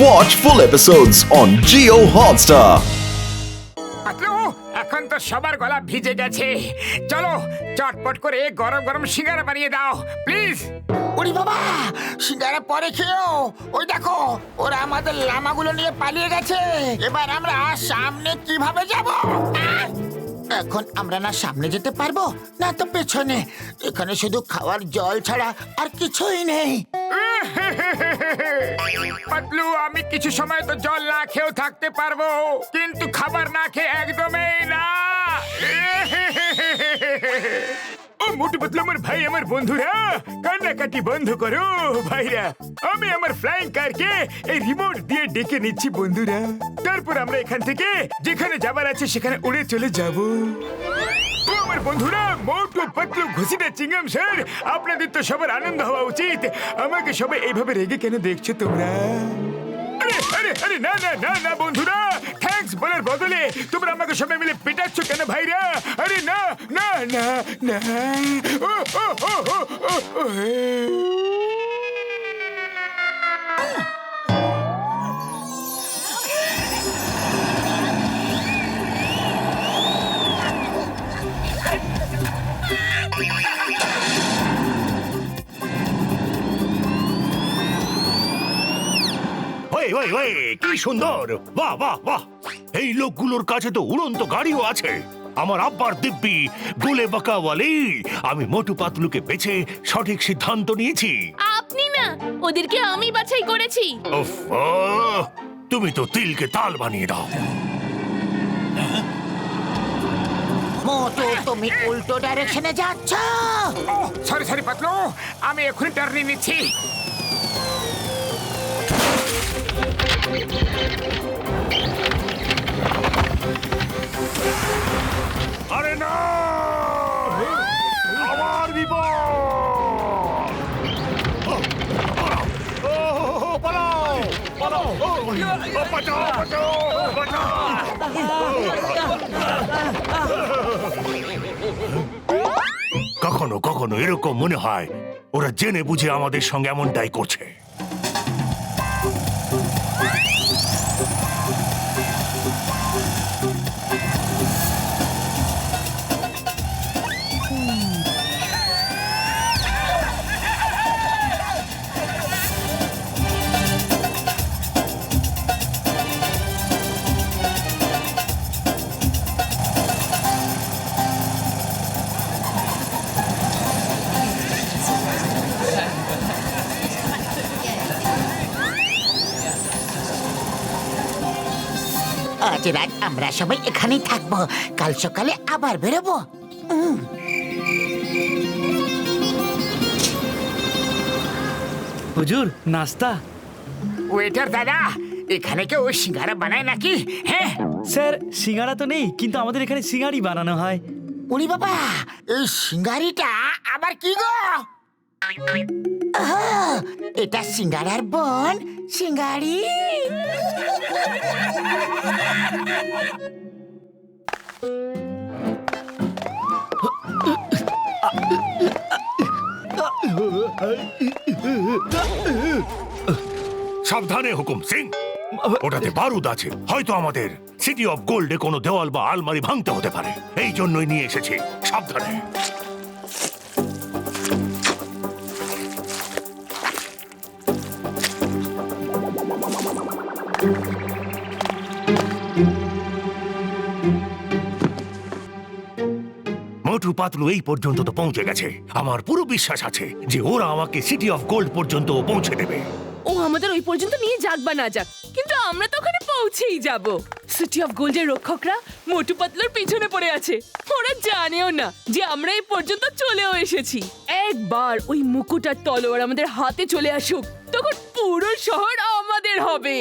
Watch full episodes on Jio Hotstar. Patlu, এখন তো সবার গলা ভিজে গেছে। চলো চটপট করে গরম গরম সিঙ্গারা বানিয়ে দাও প্লিজ। ওরে বাবা, সিঙ্গারা পরে খেও। ওই দেখো, ওরা আমাদের লামাগুলো নিয়ে পালিয়ে গেছে। এবার আমরা সামনে কিভাবে যাব? এখন আমরা না সামনে যেতে পারবো না তো পেছনে। এখানে শুধু খাওয়ার জল ছাড়া আর কিছুই নেই। পাতলু, আমি কিছু সময় তো জল না খেয়েও থাকতে পারবো, কিন্তু খাবার না খেয়ে একদমই না। ও মোটু পাতলু আমার ভাই, আমার বন্ধুরা, কান্নাকাটি বন্ধ করো ভাইরা। আমি আমার ফ্লাইং কারকে এই রিমোট দিয়ে ডেকে নিচ্ছি বন্ধুরা। তারপর আমরা এখান থেকে যেখানে যাবার আছে সেখানে উড়ে চলে যাব। ও আমার বন্ধুরা, মোটু পাতলু ঘুষিটা চিংগাম স্যার, আপনাদের তো সবার আনন্দ হওয়া উচিত। আমাকে সবাই এইভাবে রেগে কেন দেখছো তোমরা? আরে আরে আরে না না না না বন্ধুরা, থ্যাঙ্কস বলার বদলে তোমরা আমাকে সবাই মিলে পেটাচ্ছ কেন ভাইরা? আরে না না না না। ও ও ও ও ও ও ওই ওই ওই, কি সুন্দর! বাহ বাহ বাহ! এই লোকগুলোর কাছে তো উড়ন্ত গাড়িও আছে। আমার আব্বার দিব্যি গোলে বাঁকাওয়ালি, আমি মোটু পাতলুকে বেছে সঠিক সিদ্ধান্ত নিয়েছি। আপনি না, ওদেরকে আমি বাছাই করেছি। উফ, তুমি তো তিলকে তাল বানিয়ে দাও। মোটু, তুমি উল্টো ডাইরেকশনে যাচ্ছ। সরি সরি পাতলু, আমি এখনই টার্নিং নিচ্ছি। আরে না, আমার বিপদ! পালাও পালাও! বাঁচাও বাঁচাও বাঁচাও! কখনো কখনো এরকম মনে হয় ওরা জেনে বুঝে আমাদের সঙ্গে এমনটাই করছে। আজ রাত আমরা সবাই এখানেই থাকবো, কাল সকালে আবার বেরোবো। হুজুর, নাস্তা। ওয়েটার দাদা, এখানে কেউ সিঙ্গারা বানায় নাকি? হ্যাঁ স্যার, সিঙ্গারা তো নেই, কিন্তু আমাদের এখানে সিঙ্গারি বানানো হয়। উনি বাবা, এই সিঙ্গারিটা আবার কি গো? আহ, এটা সিঙ্গারার বোন সিঙ্গারি। সাবধানে হুকুম সিং, ওটাতে বারুদ আছে। হয়তো আমাদের সিটি অফ গোল্ডে কোনো দেওয়াল বা আলমারি ভাঙতে হতে পারে, এই জন্যই নিয়ে এসেছি। সাবধানে। মোটু পাতলু এই পর্যন্ত তো পৌঁছে গেছে। আমার পুরো বিশ্বাস আছে যে ওরা আমাকে সিটি অফ গোল্ড পর্যন্ত পৌঁছে দেবে। ও আমাদের ওই পর্যন্ত নিয়ে যাক বা না যাক, কিন্তু আমরা তো ওখানে পৌঁছেই যাব। সিটি অফ গোল্ডের রক্ষকরা মোটু পাতলুর পিছনে পড়ে আছে। ওরা জানেও না যে আমরা এই পর্যন্ত চলেও এসেছি। একবার ওই মুকুট আর তলোয়ার আমাদের হাতে চলে আসুক, তখন পুরো শহর আমাদের হবে।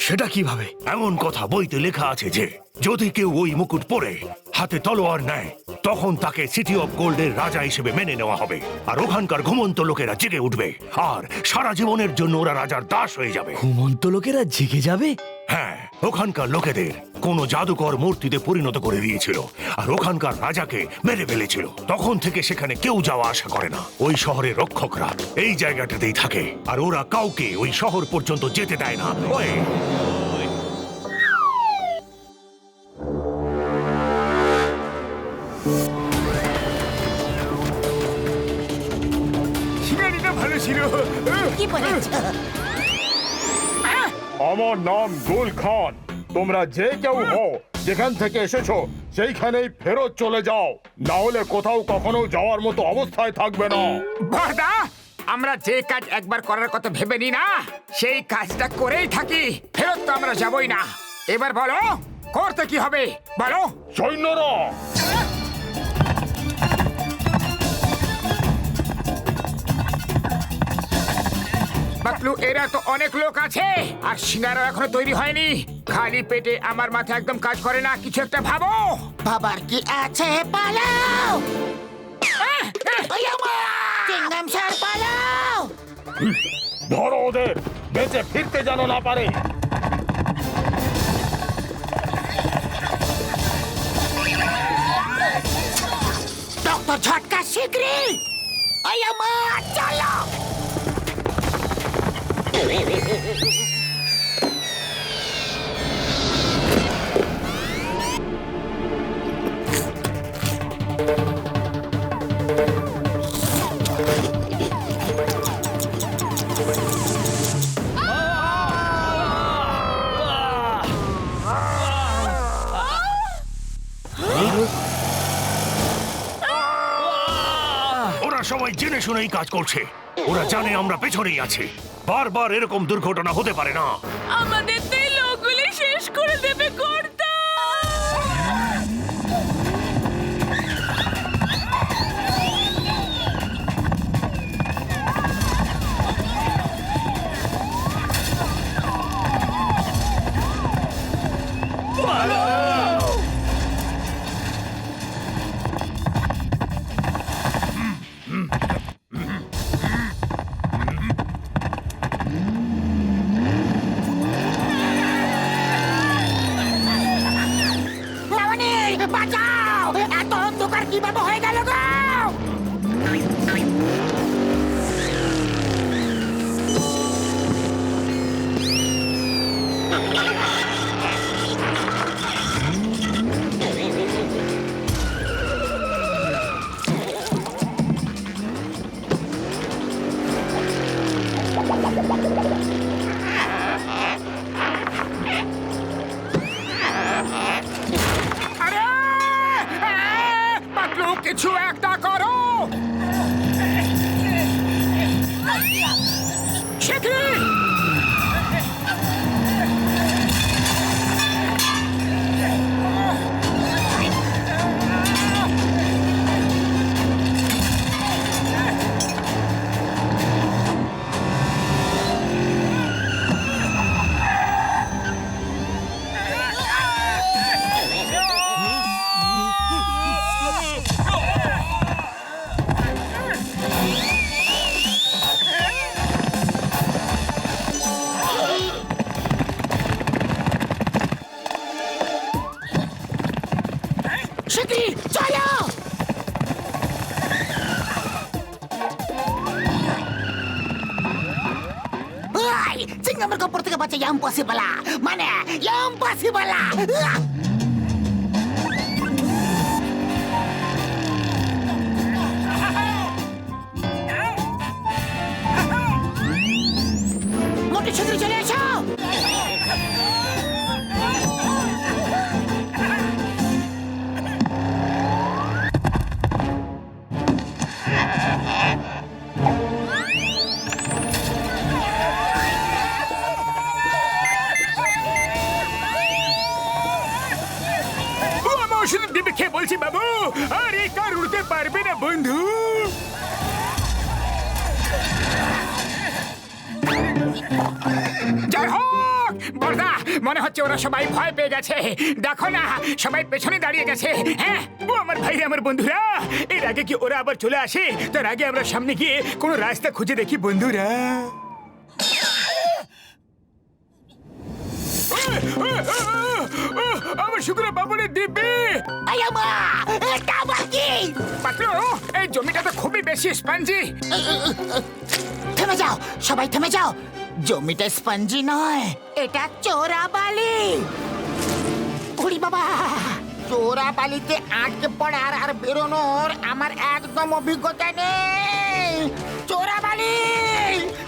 সেটা কিভাবে? এমন কথা বইতে লেখা আছে যে যদি কেউ ওই মুকুট পরে হাতে তলোয়ার নেয়, তখন তাকে সিটি অফ গোল্ডের রাজা হিসেবে মেনে নেওয়া হবে। আর ওখানকার ঘুমন্ত লোকেরা জেগে উঠবে, আর সারা জীবনের জন্য ওরা রাজার দাস হয়ে যাবে। ঘুমন্ত লোকেরা জেগে যাবে? হ্যাঁ, ওখানকার লোকেদের কোন জাদুকর মূর্তিতে পরিণত করে দিয়েছিল আর ওখানকার রাজাকে মেরে ফেলেছিল। তখন থেকে সেখানে কেউ যাওয়া আসা করে না। ওই শহরের রক্ষকরা এই জায়গাটাতেই থাকে আর ওরা কাউকে ওই শহর পর্যন্ত যেতে দেয় না। ওই সিঙ্গারিটা ভালো ছিল। কি বলেছ? আমার নাম গুল খান। তোমরা যে কেউ হও, যেখান থেকে এসেছো সেইখানেই ফেরত চলে যাও, না হলে কোথাও কখনো যাওয়ার মতো অবস্থায় থাকবে না। বড়দা, আমরা যে কাজ একবার করার কথা ভেবে নি না, সেই কাজটা করেই থাকি। ফেরত তো আমরা যাবই না। এবার বলো, করতে কি হবে বলো? সৈন্যরা, পাতলু, এরা তো অনেক লোক আছে আর সিঙ্গারা এখনো তৈরি হয়নি। খালি পেটে আমার মাথা একদম কাজ করে না। কিছু একটা ভাবো। বাবার কি আছে? পালাও! ওই আমার! চিংগাম স্যার, পালাও! ধরো ওদের, বেঁচে ফিরতে যেন না পারে। ডক্টর ঝটকা শিগগিরি! ওই আমার! চলো! ওরা সবাই জেনে শুনেই কাজ করছে। ওরা জানে আমরা পেছনেই আছি। বারবার এরকম দুর্ঘটনা হতে পারে না। আমাদের তো এই লোকগুলি শেষ করে দেবে কর্তা। মামনি, বাঁচাও! এত অন্ধকার কিভাবে হয়ে গেল গো? আরে পাতলু, কিছু একটা করো। শিগগিরি! শিগগিরি চলো! ওই চিংগামের কাপড় থেকে বাঁচা ইম্পসিবল, মানে ইম্পসিবল! মোটে শিগগিরি চলে এসো! ও আমার ওষুধ দিবে খেয়ে বলছি বাবু, আর এই কার উড়তে পারবে না বন্ধু। জয় হোক! বড়দা, মনে হচ্ছে ওরা সবাই ভয় পেয়ে গেছে। দেখো না, সবাই পেছনে দাঁড়িয়ে গেছে। হ্যাঁ, ও আমার ভাই, আমার বন্ধুরা, এর আগে কি ওরা আবার চলে আসে? তার আগে আমরা সামনে গিয়ে কোনো রাস্তা খুঁজে দেখি বন্ধুরা। আমার শুকনো বাবুনের দিব্যি আয়া মা এটা বাকি পাতলু এই জমিটা তো খুবই বেশি স্পঞ্জি। থেমে যাও, সবাই থেমে যাও। জমিটা স্পঞ্জি নয়, এটা চোরাবালি। ওরে বাবা, চোরাবালিতে আটকে পড়ার আর বেরোনোর আমার একদম অভিজ্ঞতা নেই। চোরাবালি,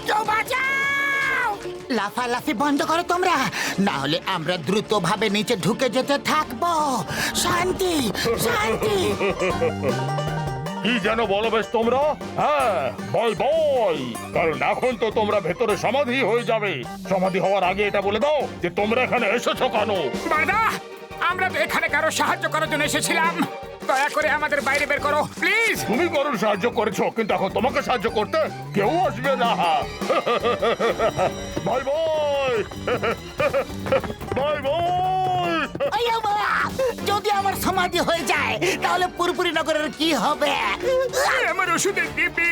কেউ বাঁচাও! লাফালাফি বন্ধ করো তোমরা, না হলে আমরা দ্রুতভাবে নিচে ঢুকে যেতে থাকবো। শান্তি, শান্তি। কি যেন বলো বেশ তোমরা? হ্যাঁ, বল বল, কারণ এখন তো তোমরা ভেতরে সমাধি হয়ে যাবে। সমাধি হওয়ার আগে এটা বলে দাও যে তোমরা এখানে এসেছো কেন? বাদা, আমরা তো এখানে কারো সাহায্য করার জন্য এসেছিলাম। দয়া করে আমাদের বাইরে বের করো প্লিজ। তুমি কারোর সাহায্য করেছো, কিন্তু এখন তোমাকে সাহায্য করতে কেউ আসবে না। Bye bye, bye bye. আয়া মা, যদি আমার সমাধি হয়ে যায় তাহলে পুরপুরি নগরের কি হবে? আমার ওষুধের দিব্যি,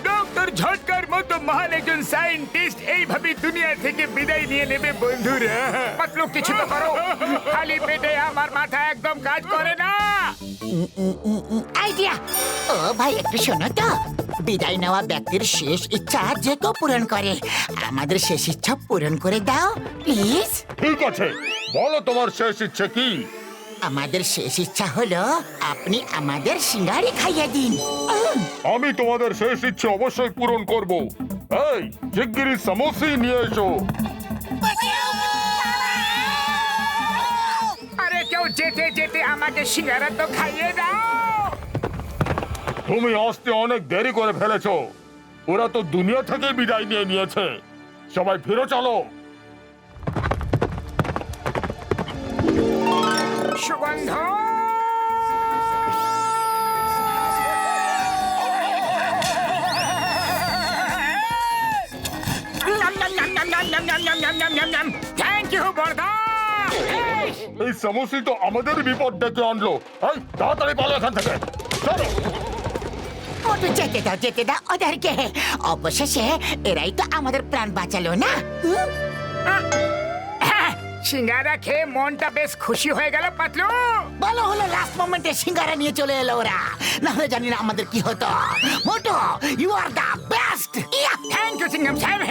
ডক্টর ঝটকার মতো মহান একজন সায়েন্টিস্ট এইভাবে দুনিয়া থেকে বিদায় নিয়ে নেবে বন্ধুরা। পাতলু কিছু তো করো, খালি পেটে আমার মাথা একদম কাজ করে না। আইডিয়া! ও ভাই, একটু শোনো তো। বিদায় নেওয়া ব্যক্তির শেষ ইচ্ছা যে কেউ পূরণ করে। আমাদের শেষ ইচ্ছা পূরণ করে দাও প্লিজ। ঠিক আছে, বলো তোমার শেষ ইচ্ছে কি? আমাদের শেষ ইচ্ছা হলো আপনি আমাদের সিঙ্গারি খাইয়ে দিন। আমি তোমাদের শেষ ইচ্ছে অবশ্যই পূরণ করব। এই, শিগগিরই সমোসি নিয়ে এসো। আরে কেউ যেতে যেতে আমাকে সিঙ্গারা তো খাইয়ে দাও। তুমি আসতে অনেক দেরি করে ফেলেছো। ওরা তো দুনিয়া থেকে বিদায় নিয়ে নিয়েছে। সবাই ফিরে চলো। সুগন্ধ, থ্যাংক ইউ বর্দা। এই সমোসি তো আমাদের বিপদ ডেকে আনলো। এই, তাড়াতাড়ি পালো এখান থেকে, চলো। ওটা যেতে দাও ওদেরকে। অবশেষে এরাই তো আমাদের প্রাণ বাঁচালো না? সিঙ্গারা খেয়ে মনটা বেশ খুশি হয়ে গেল পাতলু। ভালো হলো লাস্ট মোমেন্টে সিঙ্গারা নিয়ে চলে এলো ওরা, না হলে জানি না আমাদের কি হতো। Motto, you are the best. Thank you Singham সাহেব।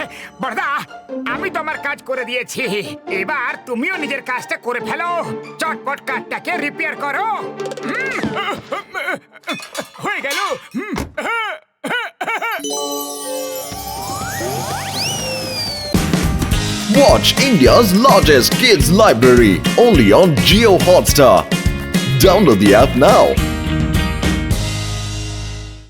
বর্দা, আমি তো আমার কাজ করে দিয়েছি, এবার তুমিও নিজের কাজটা করে ফেলো। চটপট কাঠটাকে রিপেয়ার করো। হয়ে গেল। Watch India's largest kids library only on Geo Hotstar. Download the app now.